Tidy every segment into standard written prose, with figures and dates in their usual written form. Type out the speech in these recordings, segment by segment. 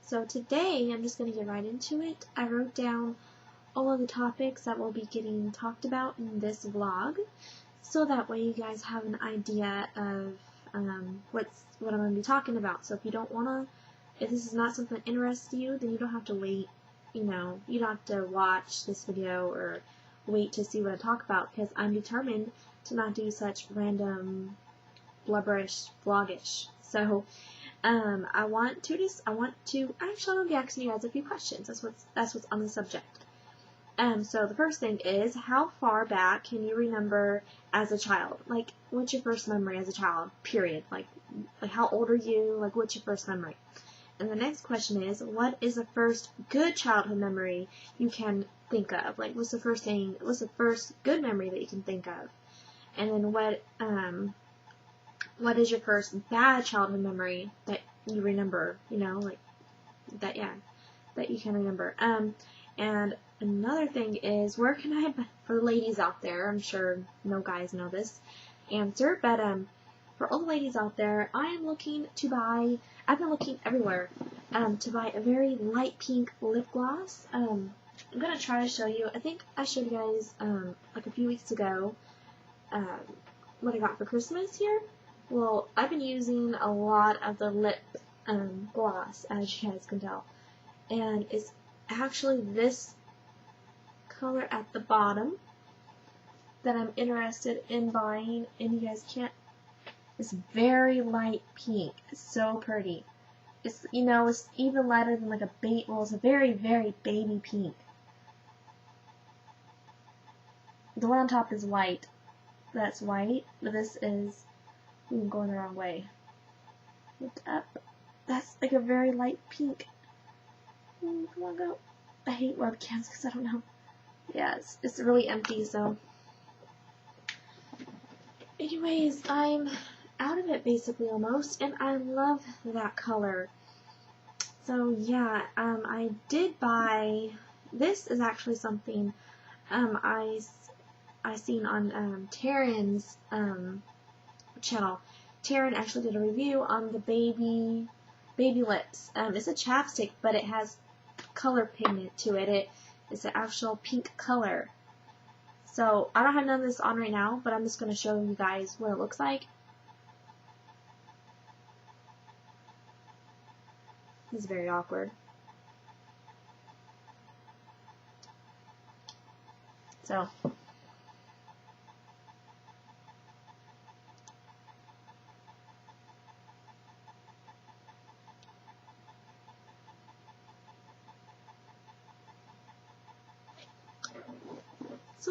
So today I'm just going to get right into it. I wrote down all of the topics that will be getting talked about in this vlog, so that way you guys have an idea of what I'm going to be talking about. So if you don't want to, if this is not something that interests you, then you don't have to wait, you don't have to watch this video or wait to see what I talk about, because I'm determined to not do such random blubberish vlogish. So I want to actually I'm gonna be asking you guys a few questions. That's what's on the subject. So the first thing is, how far back can you remember as a child? Like, what's your first memory as a child? Period. Like how old are you? Like, what's your first memory? And the next question is, what is the first good childhood memory you can think of? Like, what's the first good memory that you can think of? And then what is your first bad childhood memory that you remember, like that you can remember. And another thing is, where can I, for ladies out there, I'm sure no guys know this answer, but for all the ladies out there, I've been looking everywhere to buy a very light pink lip gloss. I'm going to try to show you. I think I showed you guys like a few weeks ago what I got for Christmas here. Well, I've been using a lot of the lip gloss, as you guys can tell, and it's actually this color at the bottom that I'm interested in buying, and you guys can't. It's very light pink. It's so pretty. It's it's even lighter than like a it's a very, very baby pink. The one on top is white. That's white, but this is, I'm going the wrong way. Look up. That's like a very light pink. Come on, go. I hate webcams because I don't know. Yeah, it's really empty, so. Anyways, I'm out of it basically almost, and I love that color. So yeah, I did buy, this is actually something I seen on Taryn's channel. Taryn actually did a review on the baby lips. It's a chapstick, but it has color pigment to it. It's an actual pink color. So I don't have none of this on right now, but I'm just going to show you guys what it looks like. This is very awkward. So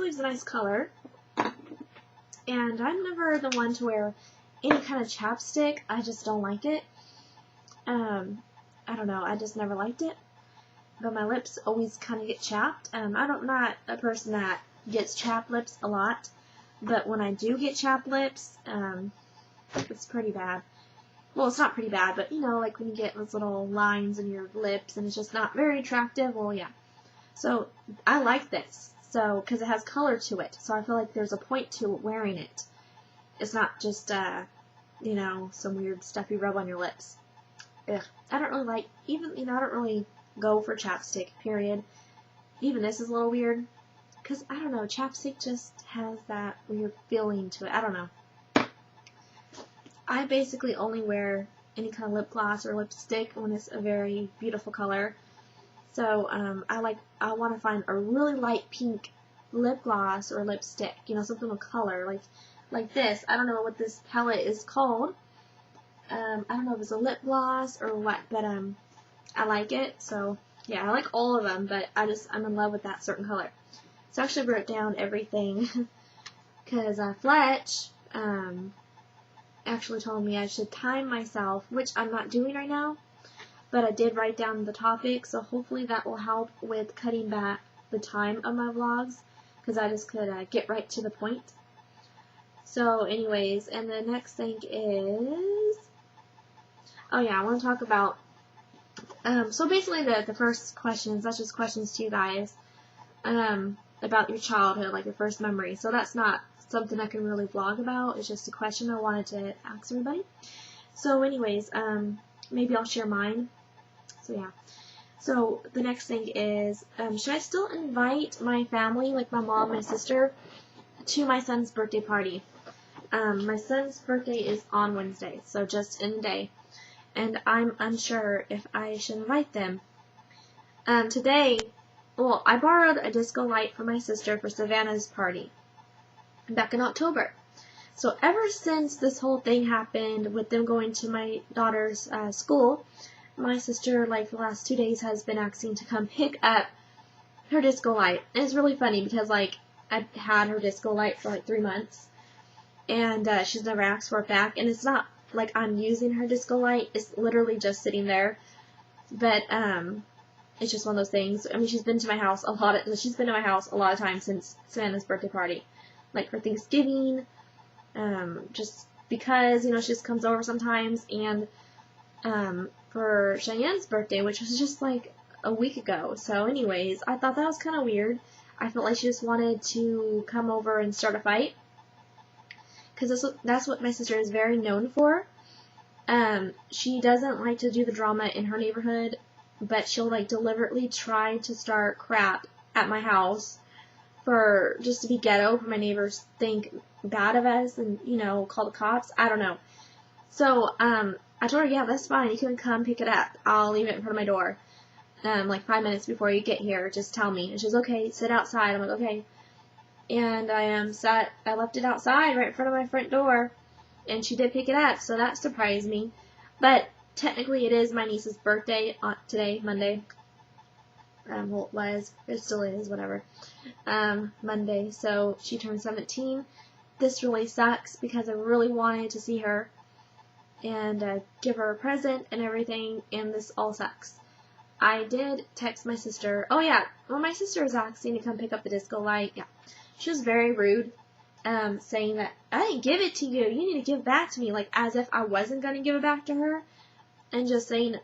it's a nice color, and I'm never the one to wear any kind of chapstick. I just don't like it. I don't know, I just never liked it, but my lips always kind of get chapped. I'm not a person that gets chapped lips a lot, but when I do get chapped lips, it's pretty bad. Well, it's not pretty bad, but like when you get those little lines in your lips and it's just not very attractive. Well, yeah. So I like this. So, because it has color to it, so I feel like there's a point to wearing it. It's not just, some weird stuff you rub on your lips. Ugh. I don't really like, I don't really go for chapstick, period. Even this is a little weird, because, I don't know, chapstick just has that weird feeling to it. I don't know. I basically only wear any kind of lip gloss or lipstick when it's a very beautiful color. So I want to find a really light pink lip gloss or lipstick, something with color, like this. I don't know what this palette is called. I don't know if it's a lip gloss or what, but I like it. So yeah, I like all of them, but I'm in love with that certain color. So I actually wrote down everything because Fletch actually told me I should time myself, which I'm not doing right now. But I did write down the topic, so hopefully that will help with cutting back the time of my vlogs, because I just could get right to the point. So anyways, and the next thing is, oh yeah, I want to talk about, so basically the first questions, that's just questions to you guys, about your childhood, like your first memory. So that's not something I can really vlog about, it's just a question I wanted to ask everybody. So anyways, maybe I'll share mine. So yeah. So the next thing is, should I still invite my family, like my mom, my sister, to my son's birthday party? My son's birthday is on Wednesday, so just in a day, and I'm unsure if I should invite them. Today, well, I borrowed a disco light from my sister for Savannah's party back in October. So ever since this whole thing happened with them going to my daughter's school, my sister, like the last 2 days, has been asking to come pick up her disco light. And it's really funny because, like, I've had her disco light for like 3 months, and she's never asked for it back. And it's not like I'm using her disco light; it's literally just sitting there. But it's just one of those things. I mean, she's been to my house a lot of times since Savannah's birthday party, like for Thanksgiving, just because, you know, she just comes over sometimes, and for Cheyenne's birthday, which was just like a week ago. So anyways, I thought that was kind of weird. I felt like she just wanted to come over and start a fight, because that's what my sister is very known for. She doesn't like to do the drama in her neighborhood, but she'll like deliberately try to start crap at my house for just to be ghetto, for my neighbors think bad of us and, you know, call the cops. I don't know. So I told her, yeah, that's fine. You can come pick it up. I'll leave it in front of my door. Like 5 minutes before you get here, just tell me. And she's okay, sit outside. I'm like, okay. And I left it outside right in front of my front door, and she did pick it up, so that surprised me. But technically it is my niece's birthday today, Monday. Well, it still is, whatever. Monday, so she turned 17. This really sucks because I really wanted to see her and give her a present and everything, and this all sucks. I did text my sister. Oh yeah, when my sister was asking to come pick up the disco light, yeah, she was very rude, saying that I didn't give it to you. You need to give it back to me, like as if I wasn't gonna give it back to her, and just saying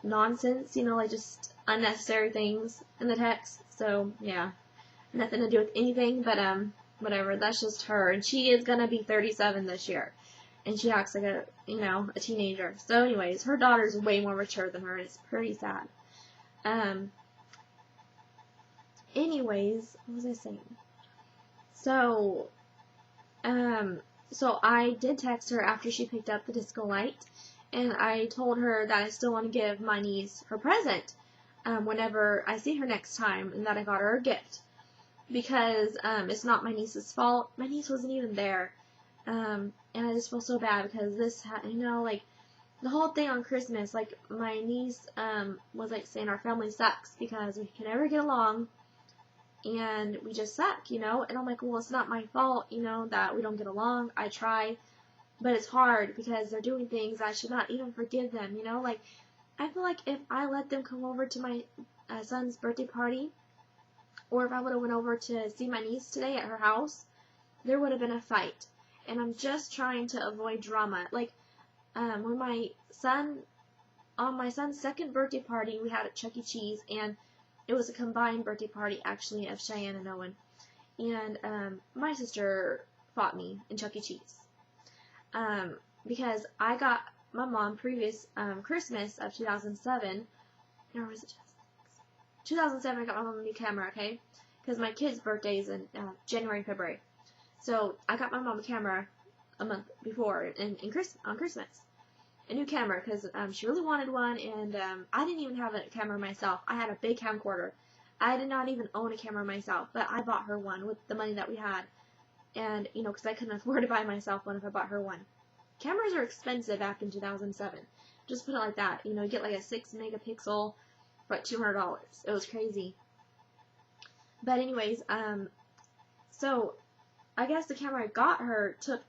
nonsense, you know, like just unnecessary things in the text. So yeah, nothing to do with anything, but whatever. That's just her, and she is gonna be 37 this year. And she acts like a teenager. So anyways, her daughter's way more mature than her, and it's pretty sad. Anyways, what was I saying? So I did text her after she picked up the disco light, and I told her that I still want to give my niece her present whenever I see her next time, and that I got her a gift. Because it's not my niece's fault. My niece wasn't even there. And I just feel so bad because like, the whole thing on Christmas, like, my niece, was, like, saying our family sucks because we can never get along, and we just suck, you know, and I'm like, well, it's not my fault, you know, that we don't get along. I try, but it's hard because they're doing things I should not even forgive them, you know, like, I feel like if I let them come over to my son's birthday party, or if I would have went over to see my niece today at her house, there would have been a fight. And I'm just trying to avoid drama. Like, on my son's second birthday party, we had at Chuck E. Cheese, and it was a combined birthday party, actually, of Cheyenne and Owen. And my sister fought me in Chuck E. Cheese. Because I got my mom previous Christmas of 2007, or was it 2007, I got my mom a new camera, okay? Because my kid's birthday is in January and February. So I got my mom a camera a month before on Christmas. A new camera because she really wanted one, and I didn't even have a camera myself. I had a big camcorder. I did not even own a camera myself, but I bought her one with the money that we had. And, you know, because I couldn't afford to buy myself one if I bought her one. Cameras are expensive back in 2007. Just put it like that. You know, you get like a 6 megapixel for like $200. It was crazy. But anyways, so I guess the camera I got her took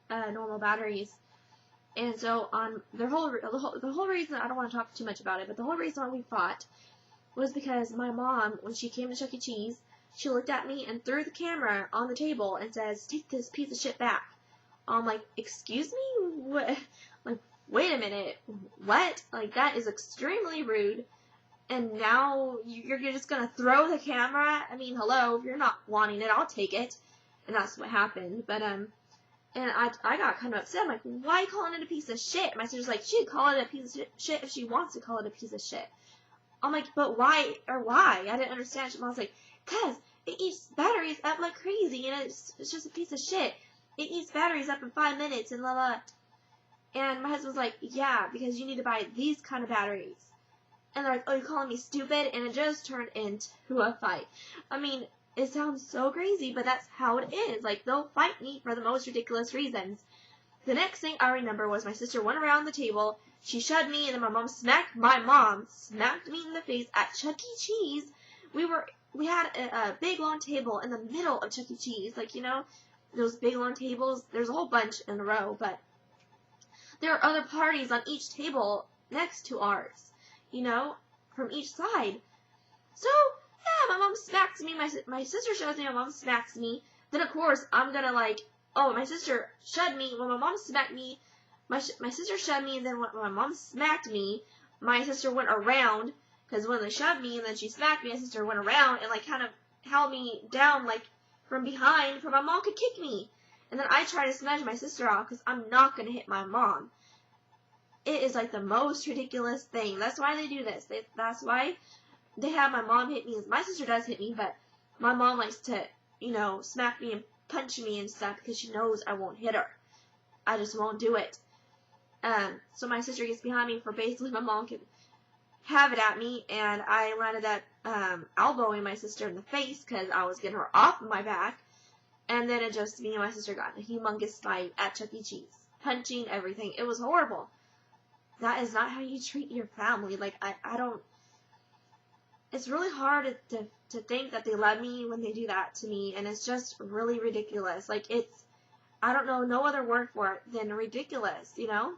normal batteries, and so on the whole reason, I don't want to talk too much about it, but the whole reason why we fought was because my mom, when she came to Chuck E. Cheese, she looked at me and threw the camera on the table and says, "Take this piece of shit back." I'm like, excuse me? What? Like, wait a minute, what? Like, that is extremely rude. And now you're just gonna throw the camera? I mean, hello, if you're not wanting it, I'll take it. And that's what happened. But And I got kind of upset. I'm like, why are you calling it a piece of shit? My sister's like, she'd call it a piece of shit if she wants to call it a piece of shit. I'm like, but why? I didn't understand. I was like, cause it eats batteries up like crazy, and it's just a piece of shit. It eats batteries up in 5 minutes, and blah blah. And my husband was like, yeah, because you need to buy these kind of batteries. And they're like, oh, you're calling me stupid? And it just turned into a fight. I mean, it sounds so crazy, but that's how it is. Like, they'll fight me for the most ridiculous reasons. The next thing I remember was my sister went around the table, she shoved me, and then my mom smacked me in the face at Chuck E. Cheese. We had a big long table in the middle of Chuck E. Cheese. Like, you know, those big long tables, there's a whole bunch in a row, but there are other parties on each table next to ours, you know, from each side. So, yeah, my mom smacks me, my sister shows me, my mom smacks me. Then, of course, I'm gonna like, oh, my sister shoved me, when my mom smacked me, my sister shoved me, and then when my mom smacked me, my sister went around, because when they shoved me and then she smacked me, my sister went around and like kind of held me down like from behind for my mom could kick me. And then I tried to smash my sister off because I'm not going to hit my mom. It is like the most ridiculous thing. That's why they do this. That's why they have my mom hit me. My sister does hit me, but my mom likes to, you know, smack me and punch me and stuff because she knows I won't hit her. I just won't do it. So my sister gets behind me for basically my mom can have it at me, and I landed up elbowing my sister in the face because I was getting her off of my back. And then it just, me and my sister got in a humongous fight at Chuck E. Cheese. Punching, everything. It was horrible. That is not how you treat your family. Like, I don't, it's really hard to think that they love me when they do that to me, and it's just really ridiculous. Like, it's, I don't know, no other word for it than ridiculous, you know?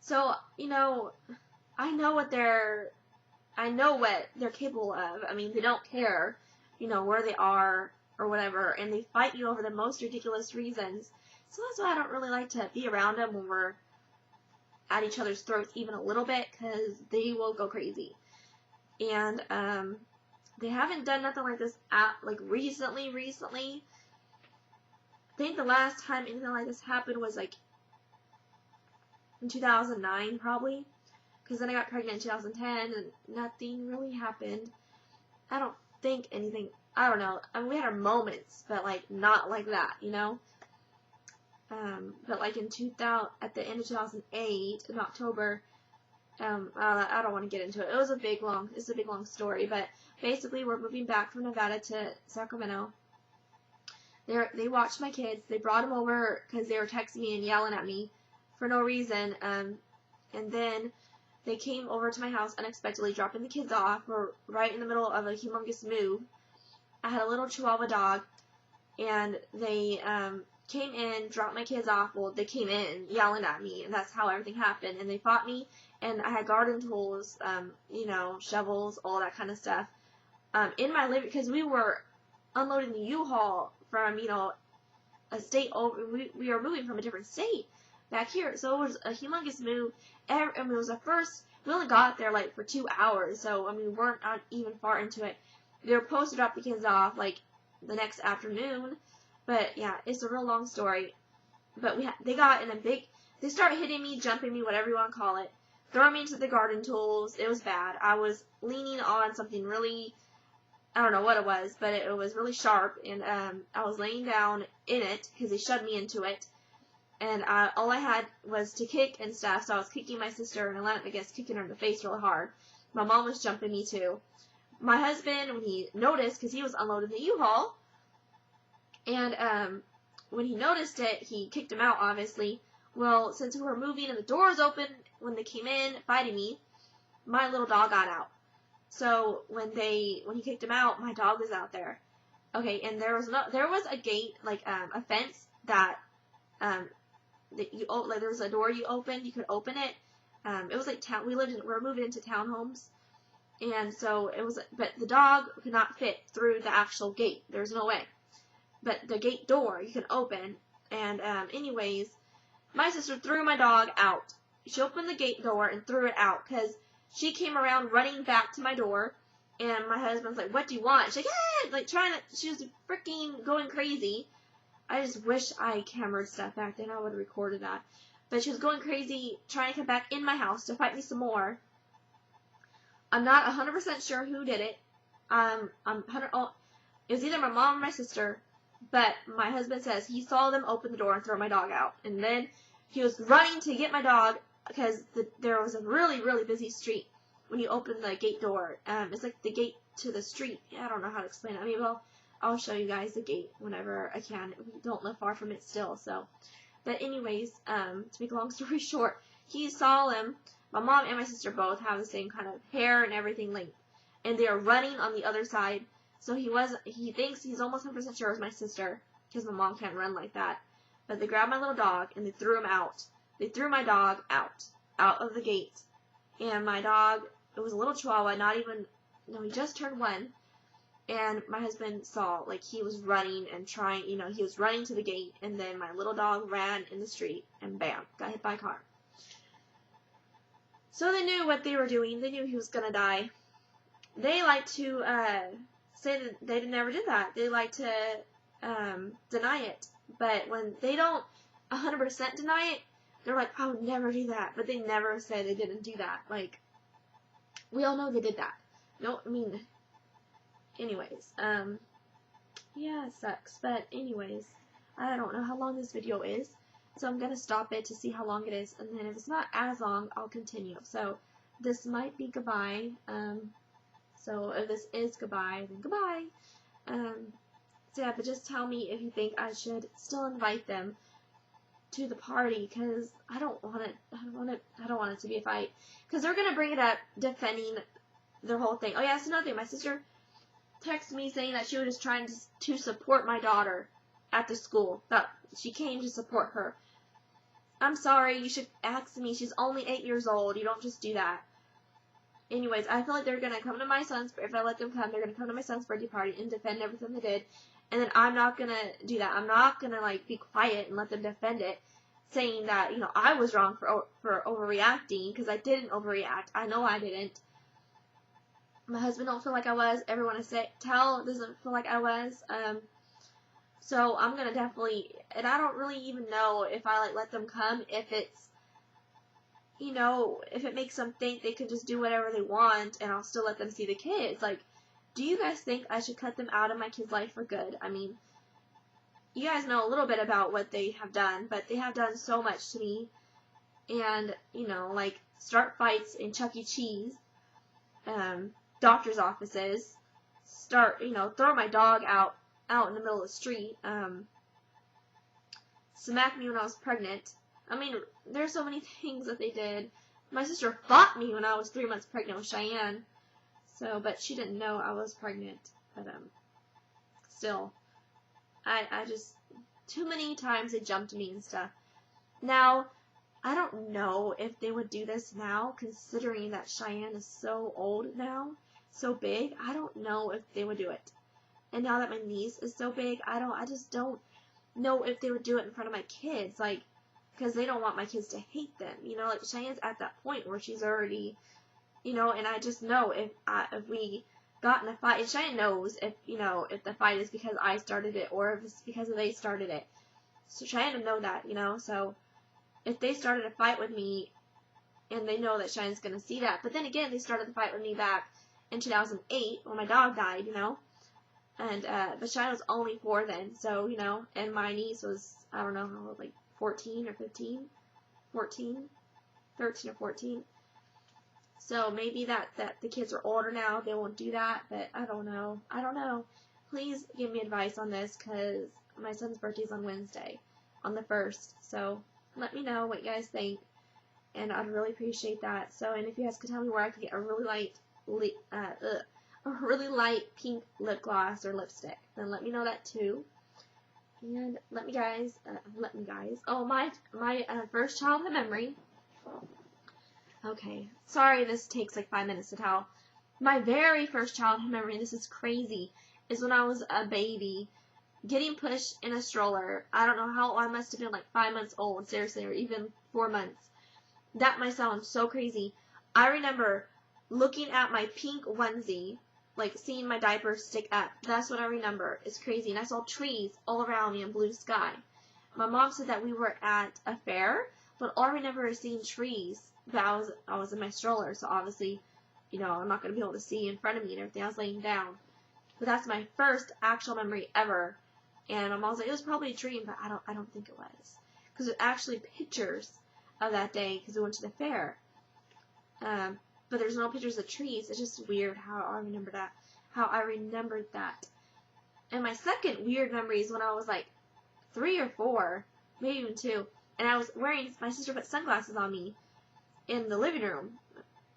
So, you know, I know what they're capable of. I mean, they don't care, you know, where they are or whatever, and they fight you over the most ridiculous reasons. So that's why I don't really like to be around them when we're at each other's throats even a little bit, because they will go crazy. And they haven't done nothing like this like recently. I think the last time anything like this happened was like in 2009 probably, because then I got pregnant in 2010 and nothing really happened. I don't think anything, I don't know, I mean, we had our moments, but like not like that, you know. But like at the end of 2008 in October, I don't want to get into it. It's a big long story, but basically we're moving back from Nevada to Sacramento. They watched my kids. They brought them over because they were texting me and yelling at me for no reason. And then they came over to my house unexpectedly, dropping the kids off. We're right in the middle of a humongous move. I had a little Chihuahua dog, and they came in, dropped my kids off. Well, they came in yelling at me, and that's how everything happened. And they fought me, and I had garden tools, you know, shovels, all that kind of stuff, in my living, because we were unloading the U-Haul from, you know, a state over. We were moving from a different state back here, so it was a humongous move. I mean, it was the first. We only got there like for 2 hours, so I mean, we weren't even far into it. They were supposed to drop the kids off like the next afternoon, but yeah, it's a real long story. But they got in a big. They started hitting me, jumping me, whatever you want to call it, throwing me into the garden tools. It was bad. I was leaning on something really, I don't know what it was, but it was really sharp, and I was laying down in it because they shoved me into it, and all I had was to kick and stuff, so I was kicking my sister, and I landed up, I guess, kicking her in the face really hard. My mom was jumping me too. My husband, when he noticed, because he was unloading the U-Haul, and when he noticed it, he kicked him out, obviously. Well, since we were moving and the doors open, when they came in fighting me, my little dog got out. So when he kicked him out, my dog was out there. Okay, and there was a gate, like a fence that like there was a door you opened, you could open it. It was like we were moving into townhomes, and so but the dog could not fit through the actual gate. There's no way. But the gate door you can open, and anyways, my sister threw my dog out. She opened the gate door and threw it out because she came around running back to my door, and my husband's like, "What do you want?" She's like, "Hey!" Like she was freaking going crazy. I just wish I cameraed stuff back then. I would have recorded that. But she was going crazy, trying to come back in my house to fight me some more. I'm not 100% sure who did it. It was either my mom or my sister. But my husband says he saw them open the door and throw my dog out. And then he was running to get my dog because there was a really, really busy street when you open the gate door. It's like the gate to the street. I don't know how to explain it. I mean, well, I'll show you guys the gate whenever I can. We don't live far from it still, so. But anyways, to make a long story short, he saw them. My mom and my sister both have the same kind of hair and everything linked. And they are running on the other side. So he thinks he's almost 100% sure it was my sister, because my mom can't run like that. But they grabbed my little dog and they threw him out. They threw my dog out of the gate. And my dog, it was a little chihuahua, he just turned 1. And my husband saw, like, he was running and trying, he was running to the gate, and then my little dog ran in the street, and bam, got hit by a car. So they knew what they were doing. They knew he was going to die. They like to say that they never did that. They like to deny it. But when they don't 100% deny it, they're like, I would never do that. But they never say they didn't do that. Like, we all know they did that. No, I mean... Anyways, yeah, it sucks, but anyways, I don't know how long this video is, so I'm going to stop it to see how long it is, and then if it's not as long, I'll continue. So, this might be goodbye, so if this is goodbye, then goodbye. So yeah, but just tell me if you think I should still invite them to the party, because I don't want it to be a fight, because they're going to bring it up defending their whole thing. Oh yeah, that's another thing, my sister texted me saying that she was just trying to support my daughter at the school, that she came to support her. I'm sorry, you should ask me. She's only 8 years old. You don't just do that. Anyways, I feel like they're going to come to my son's, if I let them come, they're going to come to my son's birthday party and defend everything they did. And then I'm not going to do that. I'm not going to, like, be quiet and let them defend it, saying that, I was wrong for overreacting, because I didn't overreact. I know I didn't. My husband don't feel like I was. Everyone I tell doesn't feel like I was. So I'm going to definitely, and I don't really even know if I, let them come, if it's, if it makes them think they can just do whatever they want, and I'll still let them see the kids. Like, do you guys think I should cut them out of my kids' life for good? I mean, you guys know a little bit about what they have done, but they have done so much to me. And, like, start fights in Chuck E. Cheese, doctor's offices, throw my dog out in the middle of the street, smack me when I was pregnant. I mean, there's so many things that they did. My sister fought me when I was 3 months pregnant with Cheyenne, but she didn't know I was pregnant, but, still, I just, too many times they jumped me and stuff. Now, I don't know if they would do this now, considering that Cheyenne is so old now, so big. I don't know if they would do it. And now that my niece is so big, I just don't know if they would do it in front of my kids, like, because they don't want my kids to hate them, like Cheyenne's at that point where she's already, and I just know if we got in a fight, and Cheyenne knows if the fight is because I started it or if it's because they started it. So Cheyenne would know that, so if they started a fight with me, and they know that Cheyenne's going to see that, but then again, they started the fight with me back in 2008 when my dog died, and, but Cheyenne was only 4 then, so, and my niece was, I don't know, like 14 or 15, 13 or 14, so maybe that the kids are older now, they won't do that, but I don't know, please give me advice on this, because my son's birthday is on Wednesday, on the 1st, so let me know what you guys think, and I'd really appreciate that. So, and if you guys could tell me where I could get a really light pink lip gloss or lipstick, then let me know that too. And let me guys. Oh, my first childhood memory. Okay, sorry this takes like 5 minutes to tell. My very first childhood memory, this is crazy, is when I was a baby, getting pushed in a stroller. I don't know how old, I must have been like 5 months old, seriously, or even 4 months. That might sound so crazy. I remember looking at my pink onesie like seeing my diaper stick up. That's what I remember. It's crazy. And I saw trees all around me and blue sky. My mom said that we were at a fair, but all I remember is seeing trees. But I was in my stroller, so obviously, you know, I'm not going to be able to see in front of me and everything. I was laying down. But that's my first actual memory ever. And my mom was like, it was probably a dream, but I don't think it was. Because there's actually pictures of that day because we went to the fair. But there's no pictures of trees. It's just weird how I remember that. How I remembered that. And my second weird memory is when I was like 3 or 4, maybe even 2, and I was wearing, my sister put sunglasses on me in the living room.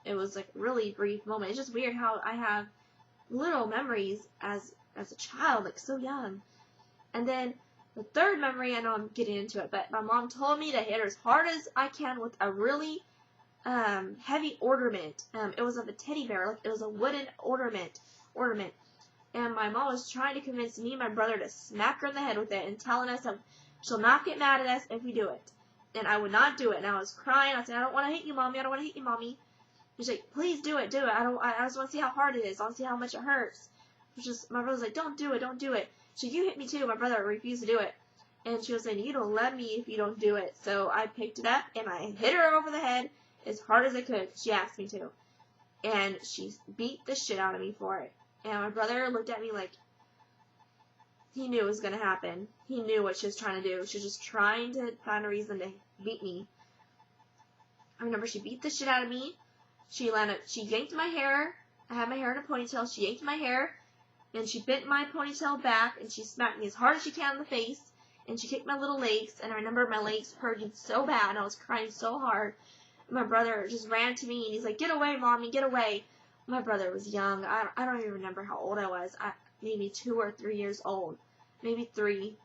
It was like a really brief moment. It's just weird how I have little memories as a child, like so young. And then the third memory, I know I'm getting into it, but my mom told me to hit her as hard as I can with a really heavy ornament. It was of a teddy bear, like it was a wooden ornament. And my mom was trying to convince me and my brother to smack her in the head with it and telling us that she'll not get mad at us if we do it. And I would not do it. And I was crying. I said, I don't want to hit you, Mommy. I don't want to hit you, Mommy. She's like, please do it. I just want to see how hard it is. I want to see how much it hurts. My brother's like, don't do it. Don't do it. So you hit me too. My brother refused to do it. And she was saying, you don't let me if you don't do it. So I picked it up and I hit her over the head as hard as I could. She asked me to. And she beat the shit out of me for it. And my brother looked at me like he knew it was going to happen. He knew what she was trying to do. She was just trying to find a reason to beat me. I remember she beat the shit out of me. She yanked my hair. I had my hair in a ponytail. She yanked my hair. And she bent my ponytail back. And she smacked me as hard as she can in the face. And she kicked my little legs. And I remember my legs hurting so bad. And I was crying so hard. My brother just ran to me. And he's like, get away, Mommy. Get away. My brother was young. I don't even remember how old I was. Maybe 2 or 3 years old. Maybe 3.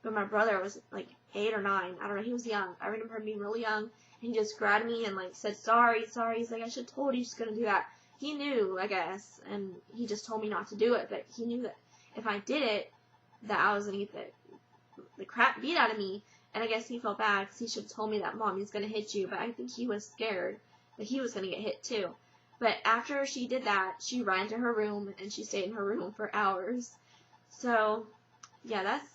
But my brother was like 8 or 9. I don't know. He was young. I remember him being really young. And he just grabbed me and like said, sorry. He's like, I should have told you she's going to do that. He knew, I guess. And he just told me not to do it. But he knew that if I did it, that I was going to get the crap beat out of me. And I guess he felt bad because he should have told me that, Mom, he's going to hit you. But I think he was scared that he was going to get hit too. But after she did that, she ran to her room, and she stayed in her room for hours. So, yeah, that's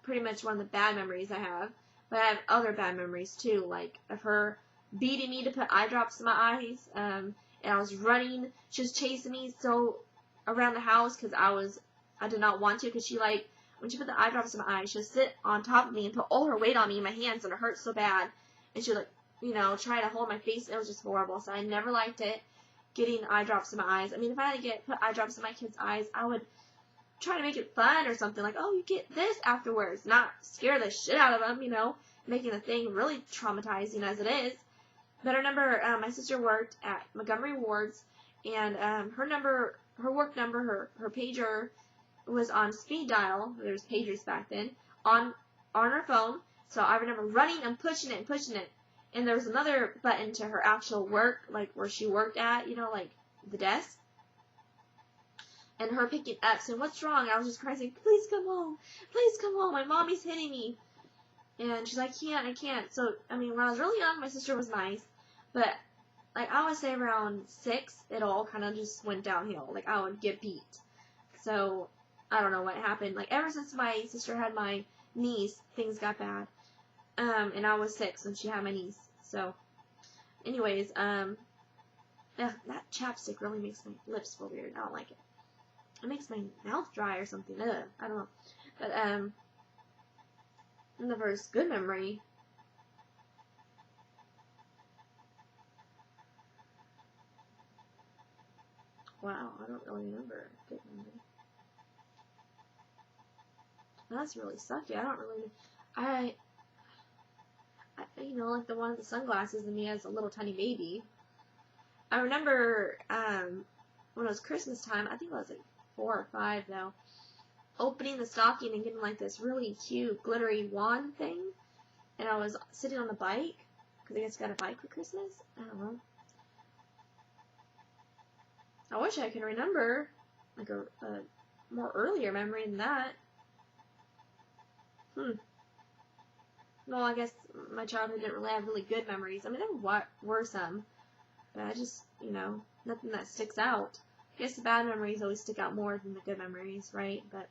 pretty much one of the bad memories I have. But I have other bad memories, too, like of her beating me to put eye drops in my eyes, and I was running. She was chasing me so around the house because I did not want to, because she, like, when she put the eye drops in my eyes, she would sit on top of me and put all her weight on me in my hands, and it hurt so bad. And she would, like, you know, try to hold my face. It was just horrible. So I never liked it, getting eye drops in my eyes. I mean, if I had to put eye drops in my kids' eyes, I would try to make it fun or something. Like, oh, you get this afterwards. Not scare the shit out of them, you know, making the thing really traumatizing as it is. But I remember my sister worked at Montgomery Ward's, and her work number, her pager was on speed dial. There was pagers back then, on her phone. So I remember running and pushing it. And there was another button to her actual work, like where she worked at, you know, like the desk. And her picking up, saying, what's wrong? I was just crying, saying, please come home. Please come home. My mommy's hitting me. And she's like, I can't. So, I mean, when I was really young, my sister was nice. But, like, I would say around 6, it all kind of just went downhill. Like, I would get beat. So, I don't know what happened. Like, ever since my sister had my niece, things got bad. And I was 6 when she had my niece. So, anyways, that chapstick really makes my lips feel weird. I don't like it. It makes my mouth dry or something. Ugh, I don't know. But, the first good memory. Wow, I don't really remember a good memory. That's really sucky. I don't really, you know, like the one with the sunglasses and me as a little tiny baby. I remember, when it was Christmas time, I think I was like 4 or 5 though, opening the stocking and getting like this really cute glittery wand thing. And I was sitting on the bike, because I guess I got a bike for Christmas. I don't know. I wish I could remember like a more earlier memory than that. Well, I guess my childhood didn't really have really good memories. I mean, there were some. But I just, you know, nothing that sticks out. I guess the bad memories always stick out more than the good memories, right? But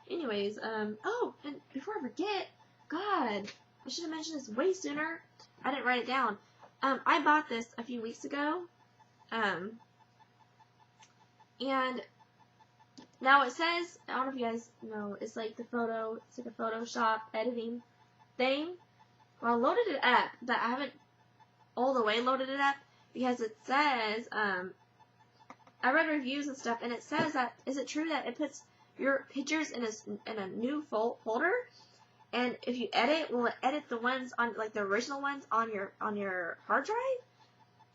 anyways, oh, and before I forget, God, I should have mentioned this way sooner. I didn't write it down. I bought this a few weeks ago. And now it says, I don't know if you guys know, it's like a Photoshop editing thing. Well, I loaded it up, but I haven't all the way loaded it up because it says, I read reviews and stuff, and it says that, is it true that it puts your pictures in a new folder? And if you edit, will it edit the ones on, like the original ones on your hard drive?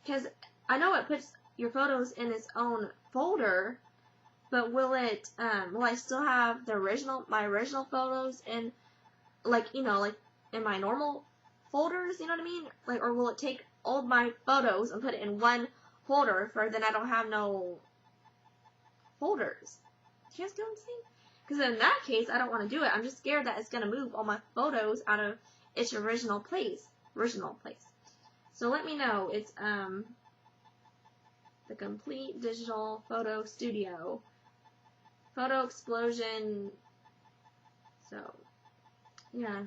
Because I know it puts your photos in its own folder, but will I still have my original photos in, like, you know, like in my normal folders, you know what I mean? Like, or will it take all my photos and put it in one folder for then I don't have no folders? Do you guys get what I'm saying? Because in that case, I don't want to do it. I'm just scared that it's going to move all my photos out of its original place. So let me know. It's the Complete Digital Photo Studio. Photo Explosion. So, yeah.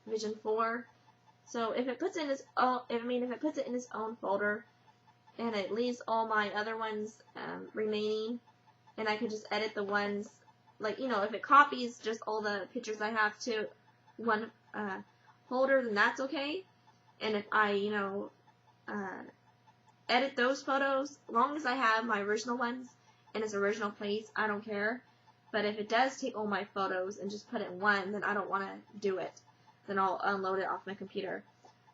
Vision 4. So if it puts it in its own folder, and it leaves all my other ones remaining, and I could just edit the ones, like, you know, if it copies just all the pictures I have to one folder, then that's okay. And if I, you know, edit those photos, as long as I have my original ones in its original place, I don't care. But if it does take all my photos and just put it in one, then I don't want to do it. Then I'll unload it off my computer.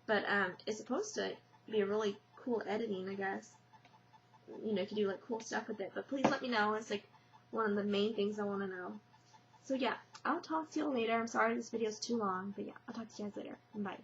But it's supposed to be a really cool editing, I guess. You know, you can do like cool stuff with it. But please let me know. It's like one of the main things I want to know. So yeah, I'll talk to you later. I'm sorry this video is too long, but yeah, I'll talk to you guys later. Bye.